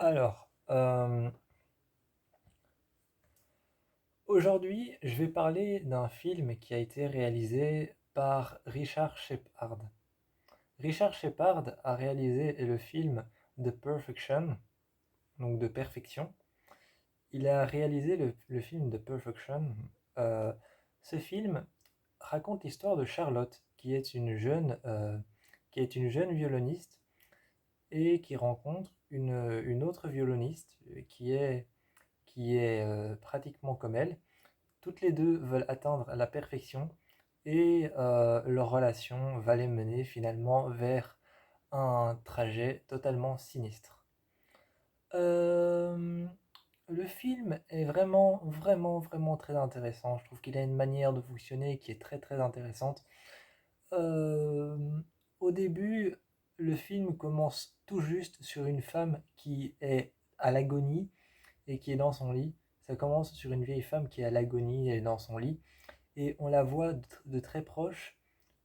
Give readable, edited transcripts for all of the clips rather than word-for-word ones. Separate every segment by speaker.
Speaker 1: Alors, aujourd'hui, je vais parler d'un film qui a été réalisé par Richard Shepard. Richard Shepard a réalisé le film The Perfection, donc de perfection. Il a réalisé le film The Perfection. Euh, Ce film raconte l'histoire de Charlotte, qui est une jeune violoniste et qui rencontre une autre violoniste qui est pratiquement comme elle. Toutes les deux veulent atteindre la perfection et leur relation va les mener finalement vers un trajet totalement sinistre. Euh, le film est vraiment très intéressant. Je trouve qu'il a une manière de fonctionner qui est très intéressante. Euh, Au début, le film commence tout juste sur une femme qui est à l'agonie et qui est dans son lit. Ça commence sur une vieille femme qui est à l'agonie et dans son lit. Et on la voit de très proche,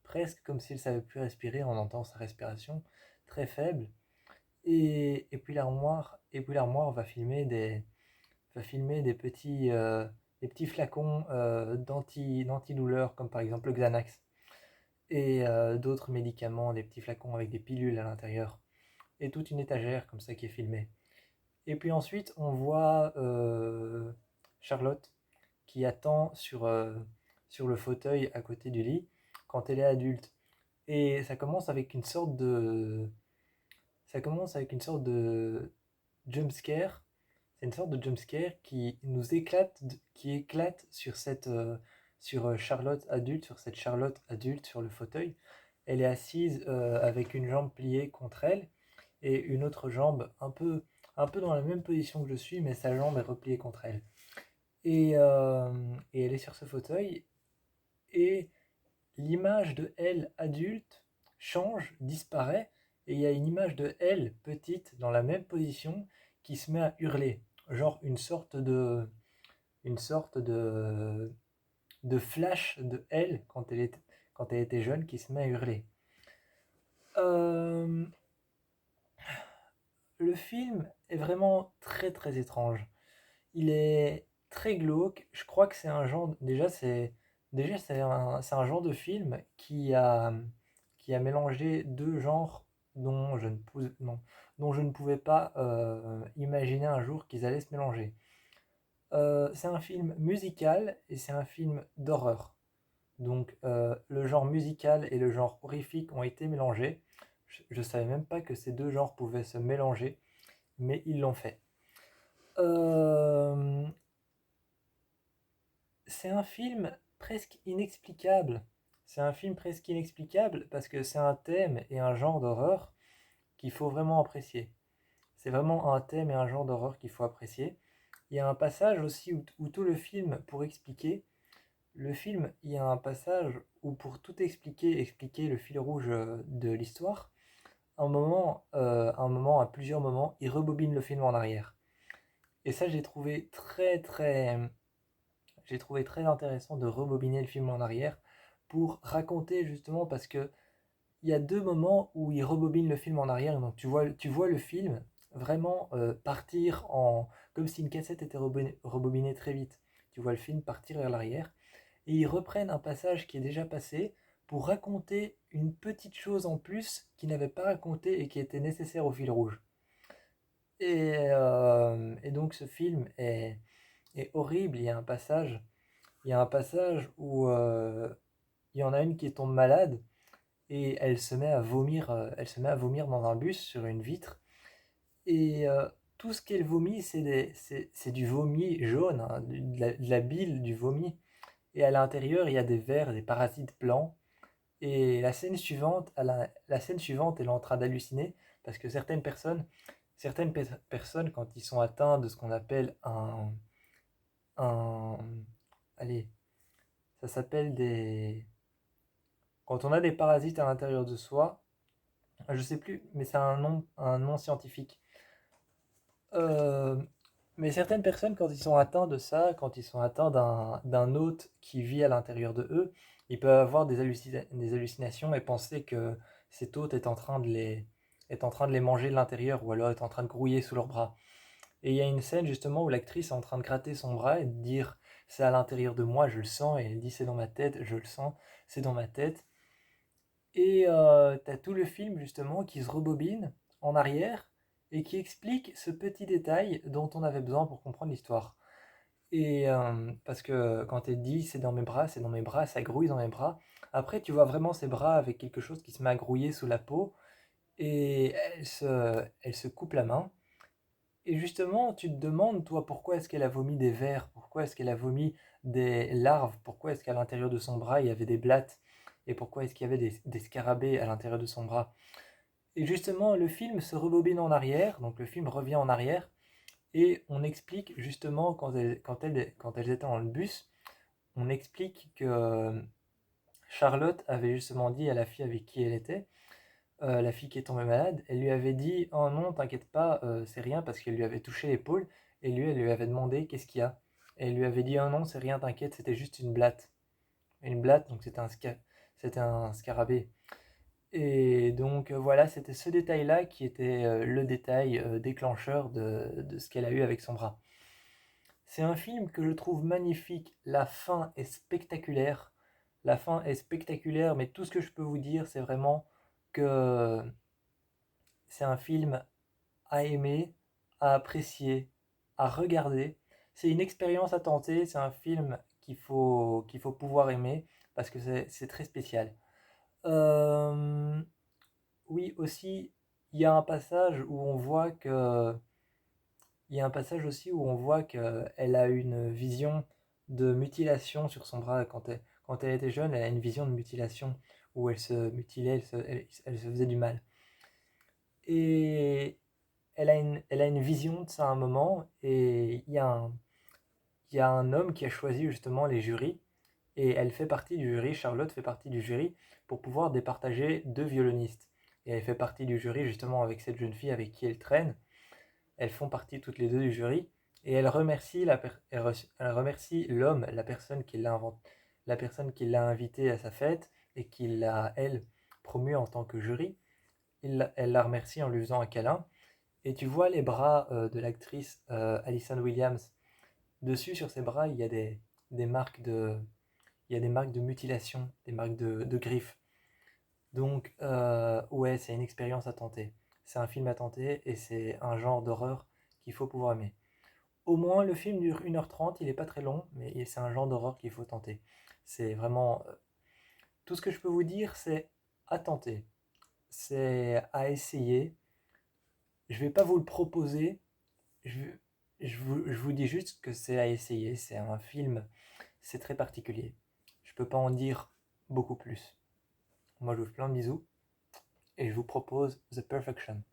Speaker 1: presque comme s'il ne savait plus respirer, on entend sa respiration très faible. Et puis l'armoire va filmer des petits flacons d'antidouleurs, comme par exemple le Xanax, et d'autres médicaments, des petits flacons avec des pilules à l'intérieur, et toute une étagère comme ça qui est filmée. Et puis ensuite, on voit Charlotte qui attend sur le fauteuil à côté du lit quand elle est adulte. Et ça commence avec une sorte de jump scare. C'est une sorte de jump scare qui éclate sur Charlotte adulte, sur cette Charlotte adulte sur le fauteuil. Elle est assise avec une jambe pliée contre elle et une autre jambe un peu dans la même position que je suis, mais sa jambe est repliée contre elle. Et elle est sur ce fauteuil et l'image de elle adulte change, disparaît, et il y a une image de elle petite dans la même position qui se met à hurler, genre une sorte de flash de elle quand elle était jeune qui se met à hurler. Euh, le film est vraiment très étrange. Il est très glauque. Je crois que c'est un genre. C'est un genre de film qui a mélangé deux genres dont je ne pouvais pas imaginer un jour qu'ils allaient se mélanger. C'est un film musical et c'est un film d'horreur. Donc le genre musical et le genre horrifique ont été mélangés. Je ne savais même pas que ces deux genres pouvaient se mélanger, mais ils l'ont fait. Euh, c'est un film presque inexplicable. C'est un film presque inexplicable parce que c'est un thème et un genre d'horreur qu'il faut vraiment apprécier. C'est vraiment un thème et un genre d'horreur qu'il faut apprécier. Il y a un passage aussi où tout le film, pour expliquer, le film, il y a un passage où pour tout expliquer, expliquer le fil rouge de l'histoire, à plusieurs moments, il rebobine le film en arrière. Et ça, j'ai trouvé très intéressant de rebobiner le film en arrière pour raconter justement parce que il y a deux moments où il rebobine le film en arrière, donc tu vois le film vraiment partir comme si une cassette était rebobinée très vite. Tu vois le film partir vers l'arrière et ils reprennent un passage qui est déjà passé pour raconter une petite chose en plus qu'ils n'avaient pas raconté et qui était nécessaire au fil rouge. Et donc ce film est horrible. Il y a un passage où il y en a une qui tombe malade et elle se met à vomir dans un bus sur une vitre. Et tout ce qu'elle vomit, c'est du vomi jaune, hein, de la bile, du vomi. Et à l'intérieur, il y a des vers, des parasites blancs. Et la scène suivante, elle est en train d'halluciner parce que personnes, quand ils sont atteints de ce qu'on appelle un, allez, ça s'appelle quand on a des parasites à l'intérieur de soi, je sais plus, mais c'est un nom scientifique. Euh, mais certaines personnes, quand ils sont atteints de ça, quand ils sont atteints d'un hôte qui vit à l'intérieur de eux, ils peuvent avoir des hallucinations et penser que cet hôte est en train est en train de les manger de l'intérieur ou alors est en train de grouiller sous leurs bras. Et il y a une scène justement où l'actrice est en train de gratter son bras et de dire c'est à l'intérieur de moi, je le sens, et elle dit c'est dans ma tête, je le sens, c'est dans ma tête. Et t'as tout le film justement qui se rebobine en arrière et qui explique ce petit détail dont on avait besoin pour comprendre l'histoire. Et parce que quand elle dit c'est dans mes bras, ça grouille dans mes bras. Après, tu vois vraiment ses bras avec quelque chose qui se met à grouiller sous la peau et elle se coupe la main. Et justement, tu te demandes, toi, pourquoi est-ce qu'elle a vomi des vers? Pourquoi est-ce qu'elle a vomi des larves? Pourquoi est-ce qu'à l'intérieur de son bras, il y avait des blattes? Et pourquoi est-ce qu'il y avait des scarabées à l'intérieur de son bras? Et justement, le film se rebobine en arrière, donc le film revient en arrière, et on explique justement, quand elles étaient dans le bus, on explique que Charlotte avait justement dit à la fille avec qui elle était, la fille qui est tombée malade, elle lui avait dit oh non, t'inquiète pas, c'est rien parce qu'elle lui avait touché l'épaule et lui, elle lui avait demandé qu'est-ce qu'il y a. Et elle lui avait dit oh non, c'est rien, t'inquiète, c'était juste une blatte. Une blatte, donc c'était un scarabée. Et donc voilà, c'était ce détail-là qui était le détail déclencheur de ce qu'elle a eu avec son bras. C'est un film que je trouve magnifique, la fin est spectaculaire. La fin est spectaculaire, mais tout ce que je peux vous dire, c'est vraiment que c'est un film à aimer, à apprécier, à regarder. C'est une expérience à tenter, c'est un film qu'il faut pouvoir aimer parce que c'est très spécial. Euh, oui, aussi, il y a un passage où on voit que, il y a un passage aussi où on voit qu'elle a une vision de mutilation sur son bras quand elle était jeune, elle a une vision de mutilation où elle se mutilait, elle se faisait du mal. Et elle a une vision de ça à un moment, et il y a un homme qui a choisi justement les jurys, et elle fait partie du jury, Charlotte fait partie du jury, pour pouvoir départager deux violonistes. Et elle fait partie du jury justement avec cette jeune fille avec qui elle traîne. Elles font partie toutes les deux du jury, et elle remercie l'homme, la personne qui l'a invité à sa fête, et qui l'a, elle, promue en tant que jury. Elle la remercie en lui faisant un câlin. Et tu vois les bras de l'actrice Alison Williams. Dessus, sur ses bras, des marques il y a des marques de mutilation, des marques de griffes. Donc, ouais, c'est une expérience à tenter. C'est un film à tenter et c'est un genre d'horreur qu'il faut pouvoir aimer. Au moins, le film dure 1h30, il n'est pas très long, mais c'est un genre d'horreur qu'il faut tenter. C'est vraiment... tout ce que je peux vous dire, c'est à tenter. C'est à essayer. Je vais pas vous le proposer, je, je vous dis juste que c'est à essayer. C'est un film, c'est très particulier. Je peux pas en dire beaucoup plus. Moi, je vous fais plein de bisous et je vous propose The Perfection.